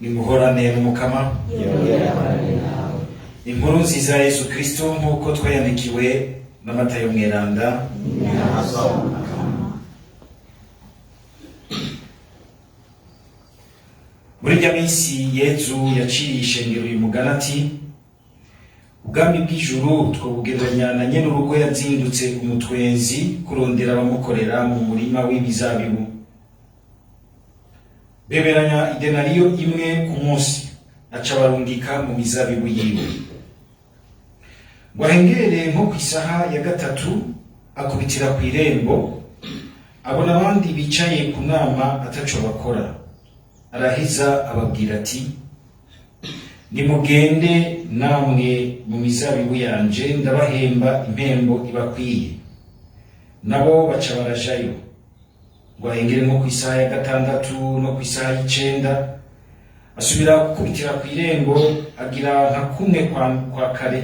nimuhorane n'umukama inkuru nziza ya Yesu Kristo nk'uko twayandikiwe n'amata y'umweranda. Muri rya minsi Yesu yaciriye ishengero uyu mugani ati, ubwami bw'ijuru twobugereranya na nyene urugo yazindutse umutwenzi kurondera abamukorera mu murima w'imizabibu. Beberanya idenariyo imwe ku munsi, aca barungika mu mizabibu yiwe. Ngo ahengerere nko ku isaha ya gatatu, akubitira ku irembo, abona abandi bicaye ku nama ataco bakora. Araheza ababwira ati, nimugende namwe mu mizabibu yanje, ndabahemba impembo ibakwiye. Nabo baca barajayo. Ngo ahengere nko ku isaha ya gatandatu no ku isaha y'icenda, asubira gukubitira ku irembo, agira nka kumwe kwa kare.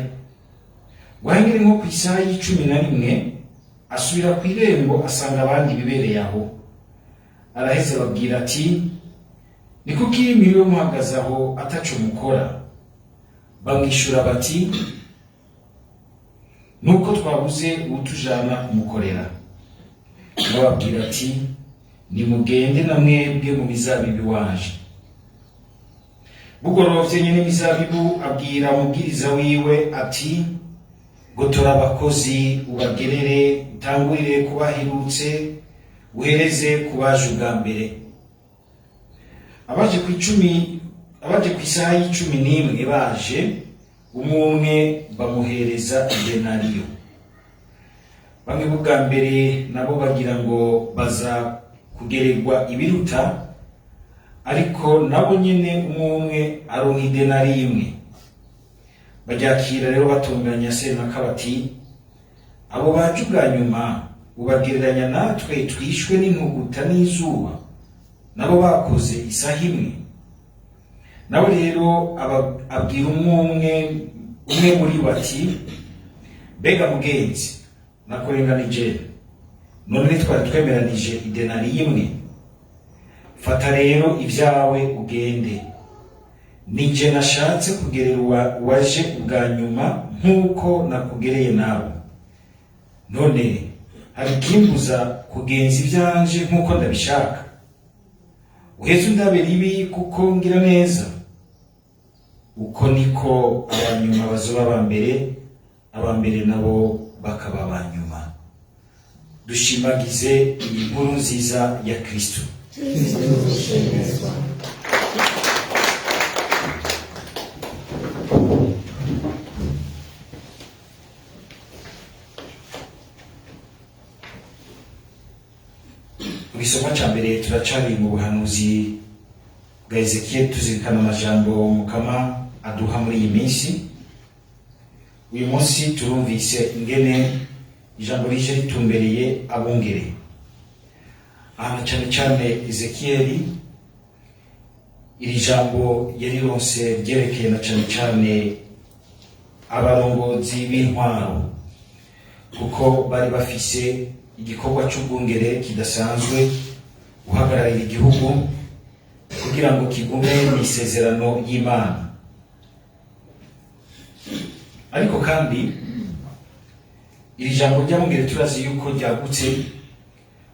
Ngo ahengere nko ku isaha y'icumi na rimwe, asubira ku irembo, asanga abandi bibereye aho. Araheza ababwira ati, ni kuki mwiriwe muhagaze aho ataco mukora? Bamwishura bati, nuko twabuze uwutujana kumukorera. Bababwira ati, nimugende na mwebwe mu mizabibu iwanje. Bugorovye nyene imizabibu abwira umubwiriza wiwe ati, gotora abakozi ubagerere, utangurire kubahirutse, uhereze kubaje ubwa mbere. Abaje ku isaha y'icumi n'imwe baje, umwe bamuhereza idenariyo. Bamwe bwa mbere nabo bagira ngo baza kugererwa ibiruta, ariko nabo nyene umwe aronka idenariyo imwe. Baryakira rero batunganya Senaka bati, abo baje ubwa nyuma ubagereranya natwe twishwe n'intuguta n'izuba, nabo bakoze isaha imwe. Nabo rero abwira umwe muri bo ati, mbega mugenzi, nakurenganije, none twari twemeranije idenariyo imwe. Fata rero ibyawe ugende, nije nashatse kugerera uwaje ubwa nyuma nk'uko nakugereye nawe. None hari ikimbuza kugenza ibyanje nk'uko ndabishaka? Uheze undabera ibi kuko ngira neza. Uko niko abanyuma bazoba abambere nabo bakaba abanyuma. Dushimagize iyi nkuru nziza ya Kristo. Igisoma ca mbere turacari mu buhanuzi bwa Ezekiel, tuzirikana amajambo Mukama aduha muri iyi minsi. Uyu munsi turumvise ingene ijambo rije ritumbereye abungere. Aha cyane Ezekiel, iri jambo yarironse ryerekeye na cyane abarongozi b'intwaro, kuko bari bafise igikorwa cy'ubwungere kidasanzwe, guhagararira igihugu kugira ngo kigume mu isezerano y'Imana. Ariko kandi iri jambo ry'abungere turazi yuko ryagutse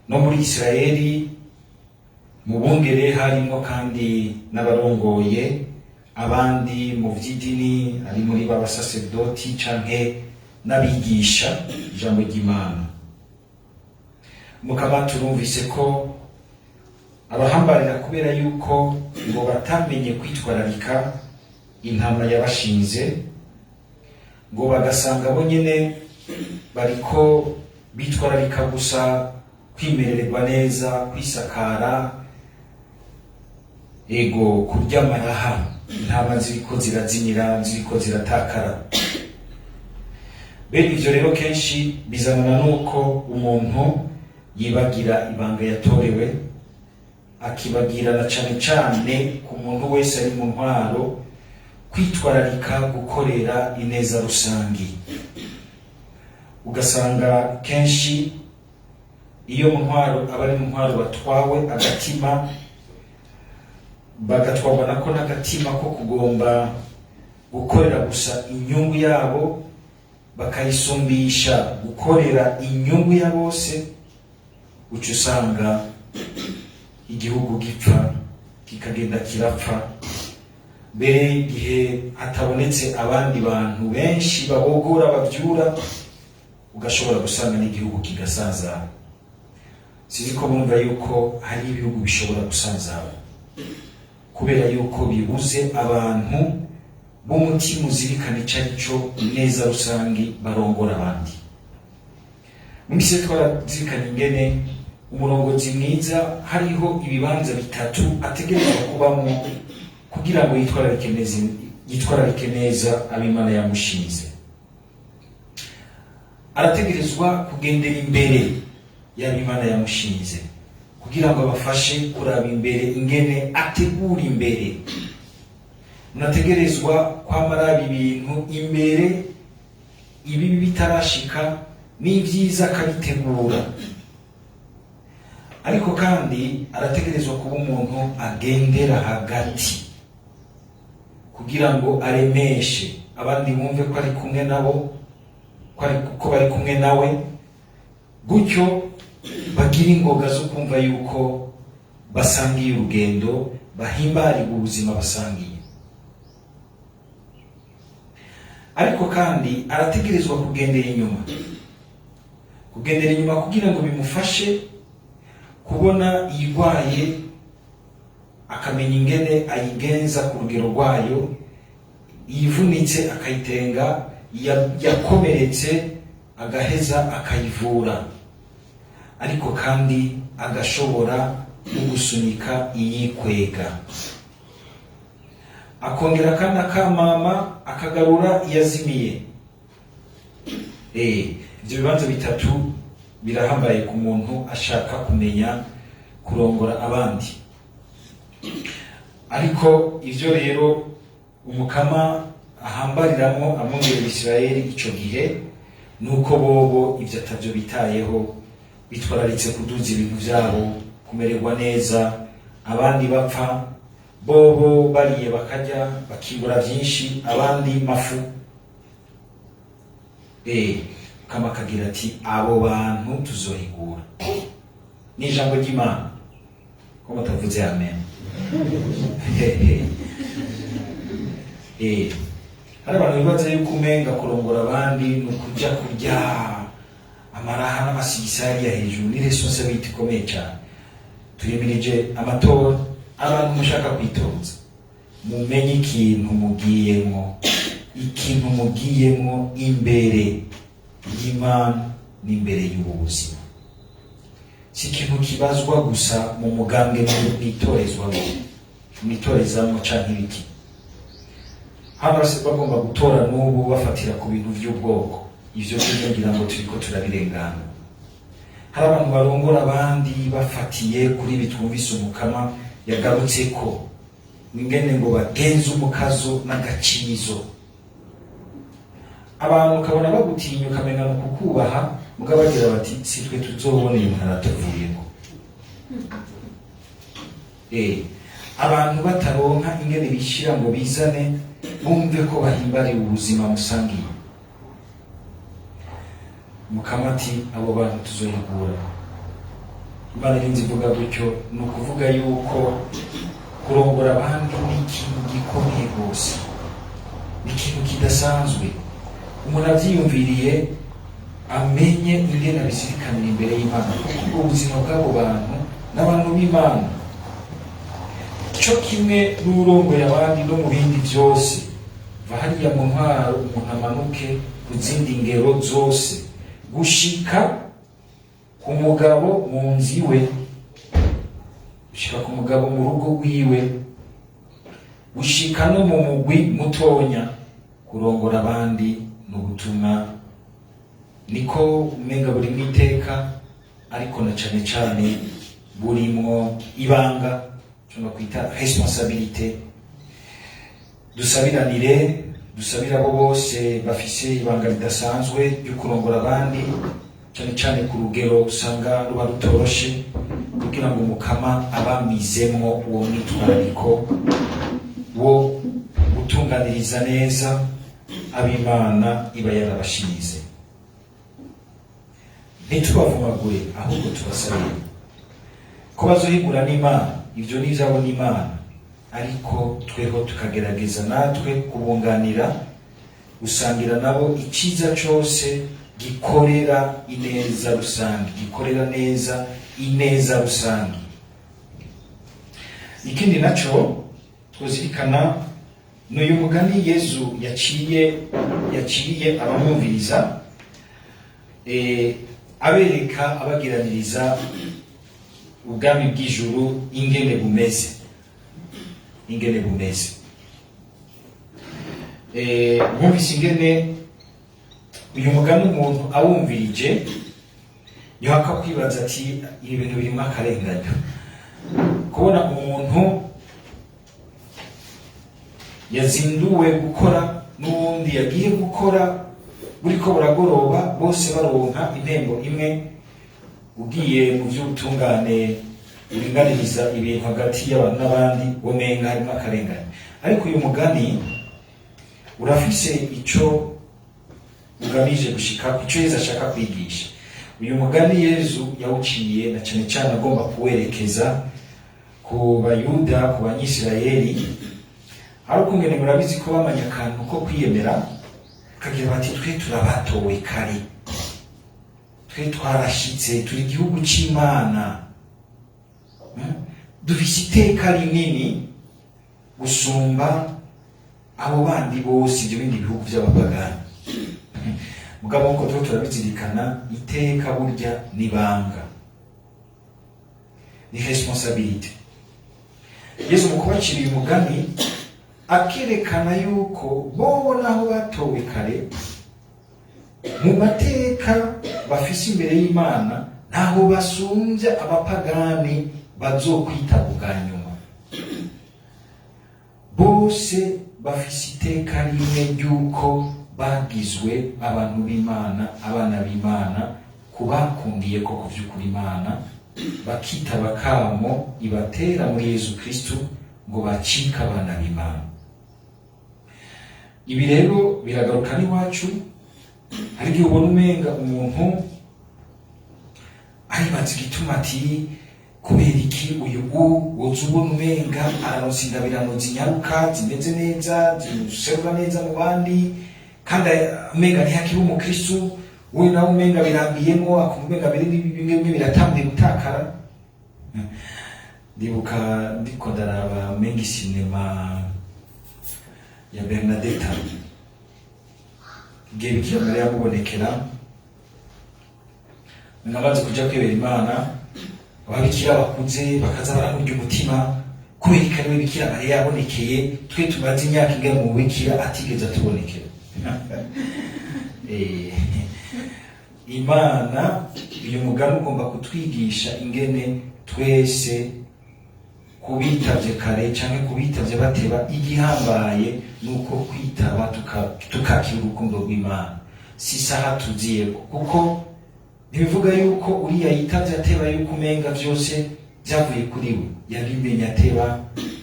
no muri Isirayeli. Mu bungere harimo kandi n'abarongoye abandi mu vy'idini, ari muri b'abasaserdoti canke n'abigisha ijambo ry'Imana. Mukaba turumvise ko abahambarira kubera yuko ngo batamenye kwitwararika intama yabashinze, ngo bagasanga bo nyene bariko bitwararika gusa kwimererwa neza, kwisakara, ego kurya amaraha, intama ziriko zirazimira, ziriko ziratakara. Bene ivyo rero kenshi bizanana nuko umuntu yibagira ibanga yatorewe, akibagira na cane ku muntu wese ari mu ntwaro kwitwararika gukorera ineza rusangi. Ugasanga kenshi iyo mu ntwaro abari mu ntwaro batwawe agatima bagatwarwa nako n'agatima ko kugomba gukorera gusa inyungu yabo, bakayisumbisha gukorera inyungu ya bose, uca usanga igihugu gipfa kikagenda kirapfa. Mbere igihe hatabonetse abandi bantu benshi babogora bavyura, ugashobora gusanga n'igihugu kigasanzara. Sizi ko mwumva yuko hari ibihugu bishobora gusanzara kubera yuko bibuze abantu b'umutima uzirikana icarico neza rusangi barongora abandi. Mwise twarazirikana ingene umurongozi mwiza hariho ibibanza bitatu ategerezwa kubamo kugira ngo yitwararike neza ab'Imana yamushinze. Arategerezwa kugendera imbere y'ab'Imana yamushinze kugira ngo abafashe kuraba imbere ingene ategura imbere. Unategerezwa kwamara ibintu imbere, ibibi bitarashika n'ivyiza akabitegura. Ariko kandi arategerezwa kuba umuntu agendera hagati kugira ngo aremeshe abandi bumve ko ari kumwe nabo, ko bari kumwe nawe, gutyo bagira ingoga zo kumva yuko basangiye urugendo, bahimbarirwa ubuzima basangiye. Ariko kandi arategerezwa kugendera inyuma kugira ngo bimufashe kubona igwaye, akamenya ingene ayigenza ku rugero rwayo, yivunitse akayitenga, yakomeretse agaheza akayivura. Ariko kandi agashobora no gusunika iyikwega, akongera kandi akamama akagarura iyazimiye. Ibyo bibanza bitatu birahambaye ku muntu ashaka kumenya kurongora abandi. Ariko ivyo rero umukama ahambariramwo amwongerera Isirayeli ico gihe nuko bobo ivyo atavyo bitayeho, bitwararitse kuduza ibintu vyabo, kumererwa neza, abandi bapfa, bobo bariye bakarya bakibura vyinshi, abandi mafu. Kama kagira ati abo bantu tuzohigura. Ni ijambo ry'Imana ko mutavuze amen. Hari abantu bibaza yuko umenga kurongora abandi ni ukuja kurya amaraha n'amasigisari ya hejuru. Ni responsabilité ikomeye cyane. Tuyemirije amatora, abantu mushaka kwitoza, mumenye ikintu mugiyemo imbere y'Imana n'imbere y'ubuzima. Si ikintu kibazwa gusa mu mugambwe mwitorezamo canke ibiki. Hano bose bagomba gutora n'ubu bafatira ku bintu by'ubwoko. Ivyo ngira ngo turiko turabirengana. Hari abantu barongora abandi bafatiye kuri bitwumvise umukama yagarutse ko ingene ngo bagenze umukazo n'agacizo. Abantu kabona bagutinya ukamenya no kukubaha, mugabo bagira bati sitwe tuzobona uyu haratuvuyeko. Abantu bataronka ingene bishira ngo bizane bumve ko bahimbariye ubuzima musangiye. Mukamati abo bantu tuzohigura. Imana irinzi ivuga gutyo, ni ukuvuga yuko kurongora abandi ni ikintu gikomeye rwose, ni ikintu kidasanzwe. Umuntu avyiyumviriye amenye ingene abizirikanira imbere y'Imana, kuko ubuzima bw'abo bantu n'abantu b'Imana. Co kimwe n'urongoye abandi no mu bindi vyose, va hariya mu ntwaro umuntu amanuke ku zindi ngero zose, gushika ku mugabo mu nzu iwe, gushika ku mugabo mu rugo rwiwe, gushika no mu mugwi mutonya. Kurongora abandi n'ubutumwa niko umenga buri mwiteka, ariko na cane cane burimwo ibanga cyo kwita responsabilité. Dusabira abo bose bafise ibanga ridasanzwe ryo kurongora abandi, cane cane ku rugero usanga ruba rutoroshe, kugira ngo Mukama abamizemwo uwo mwitwarariko wo gutunganiriza neza ab'Imana iba yarabashize. Ntitubavumagure ahubwo tubasabire ko bazohigura n'Imana, ivyo ni ivyabo n'Imana, ariko tweho tukagerageza natwe kubunganira, gusangira nabo iciza cose gikorera ineza rusange, gikorera neza ineza rusange. Ikindi naco twozirikana n'uyu mugani Yesu yaciye abamwumviriza, abereka abagiraniriza ubwami bw'ijuru ingene bumeze. Mwumvise ingene uyu mugani umuntu awumvirije yohaka kwibaza ati ibi bintu birimo akarenganyo. Kubona umuntu yazinduwe gukora n'uwundi yagiye gukora, buriko buragoroba bose baronka intego imwe, ugiye mu vy'ubutungane uringaniriza ibintu hagati y'abantu n'abandi womenga harimo akarengane. Ariko uyu mugani urafise ico ugamije gushika, ico Yesu ashaka kwigisha. Uyu mugani Yesu yawuciye na cane cane agomba kuwerekeza ku Bayuda, ku Banyisirayeli, ariko ngene murabizi ko bamanya akantu ko kwiyemera, kagira bati twe turabatowe kare, twe twarashitse, turi igihugu c'Imana, dufise iteka rinini gusumba abo bandi bose ibyo bindi bihugu by'abapagani. Mugabo uko turabizirikana, iteka burya nibanga, ni responsabilité. Yesu mu kubacira uyu mugani akerekana yuko bona aho batowe kare mu mateka bafise imbere y'Imana ntaho basumbya abapagani bazokwita bwa nyuma. Bose bafise iteka rimwe ry'uko bagizwe abantu b'Imana, abana b'Imana, kubakundiye ko kuvyukuri Imana, bakitaba kamo ibatera muri Yesu Kristo ngo bacika abana b'Imana. Ibi rero biragaruka n'iwacu. Hari igihe ubona umenga umuntu aribaza igituma ati kubera iki uyu woza ubona umenga araronsa ingabirano zinyaruka zimeze neza, zimuserura neza mu bandi, kandi umenga ntihakiba umukristu, we nawe umenga birambiyemo, akumva umenga bimwe biratanguye gutakara. Ndibuka ndiko ndaraba mengi sinema ya Bernadetta, igihe Bikira Mariya yamubonekera, namaze kuja kwibera Imana, ababikira bakuze bakaza baramurya umutima, kubera ikariwe Bikira Mariya yabonekeye, twe tumaze imyaka ingana mu bikira atigeze atubonekera. Imana, uyu mugani ugomba kutwigisha ingene twese kubitavye kare canke kubitavye bateba, igihambaye nuko kwitaba tukakira urukundo rw'Imana. Si saha tuziyeko, kuko ntibivuga yuko uriya yitavye ateba yuko umenga vyose vyavuye kuri we. Yabimenye ateba,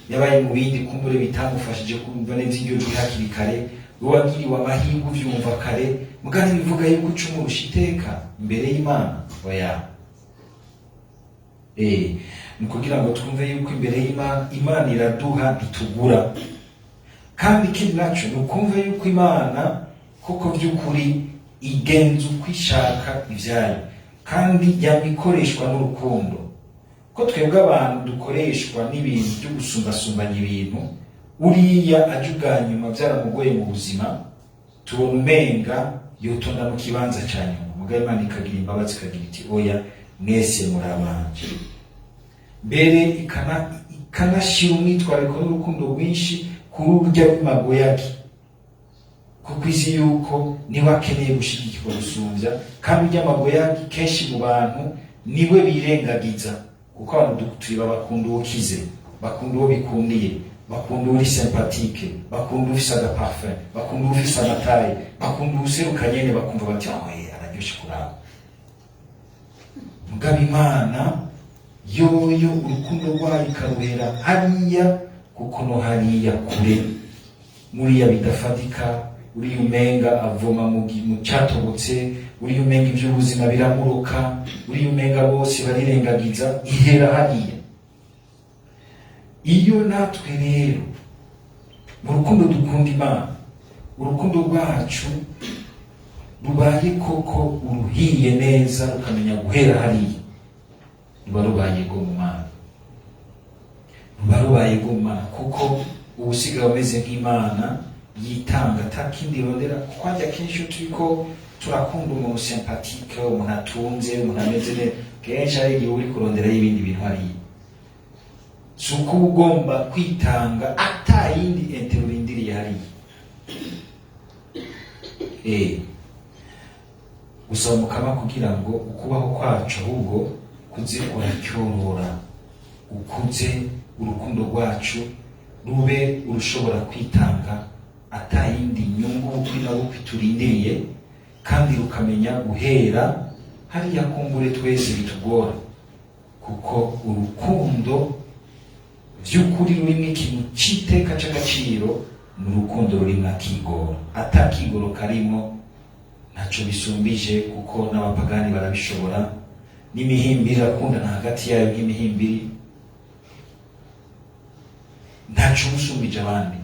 yabaye mu bindi kumbure bitamufashije kumva neza iryo jwi hakiri kare, wagiriwe amahirwe uvyumva kare, mugani bivuga yuko ucumurusha iteka imbere y'Imana. Oya, ni kugira ngo twumve yuko imbere y'Imana, Imana iraduha ntitugura. Kandi ikindi naco ni ukumva yuko Imana koko vy'ukuri igenza uko ishaka ivyayo, kandi yabikoreshwa n'urukundo. Ko twebwe abantu dukoreshwa n'ibintu byo gusumbasumbanya ibintu, uriya aje ubwanyuma vyaramugoye mu buzima, tubona umenga yotonda mu kibanza ca nyuma. Mugabo Imana ikagira imbabazi, ikagira iti oya, mwese murabanje. Mbere ikanashira umwitwariko n'urukundo rwinshi kuri urya w'imagoyagi, kuko izi yuko niwe akeneye gushigikirwa gusumvya, kandi urya magoyagi kenshi mu bantu niwe birengagiza, kuko abantu turiba bakunda uwo kize, bakunda uwo bikundiye, bakunda uri sympathique, bakunda ufise agaparfum, bakunda ufise amataye, bakunda useruka nyene, bakumva bati araryoshe kuraba. Mugabo Imana yoyo urukundo rwayo ikaruhera hariya, kuko no hariya kure muriya bidafatika, uriya umenga avoma mu catobotse, uriya umenga ivy'ubuzima biramuruka, uriya umenga bose barirengagiza, ihera hariya. Iyo natwe rero mu rukundo dukunda Imana, urukundo rwacu rubaye koko uruhiye neza, rukamenya guhera hariya, ruba rubaye go mu Mana, ruba rubaye go mu Mana, kuko ubusigaye umeze nk'Imana yitanga atakindi rondera. Kuko hajya kenshi iyo turiko turakunda umuntu sympathique, umuntu atunze, umuntu ameze neza, kenshi hari igihe uri kurondera y'ibindi bintu hariya. Si uko ugomba kwitanga ata yindi entero urindiriye hariya. Gusaba Mukama kugira ngo ukubaho kwacu ahubwo kuze uracyorora, ukuze urukundo rwacu rube urushobora kwitanga ata yindi nyungu bukwi na bukwi turindiriye, kandi rukamenya guhera hariya kumbure twese bitugora, kuko urukundo vy'ukuri rurimwo ikintu c'iteka c'agaciro, ni urukundo rurimwo akigoro. Ata kigoro karimo ntaco bisumbije, kuko n'abapagani barabishobora, n'imihimbiri akundana hagati yayo nk'imihimbiri, ntaco musumbije abandi.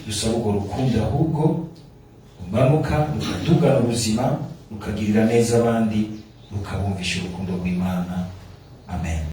Dusaba urwo rukundo ahubwo rumanuka rukadugana ubuzima, rukagirira neza abandi, rukabumvisha urukundo rw'Imana. Amen.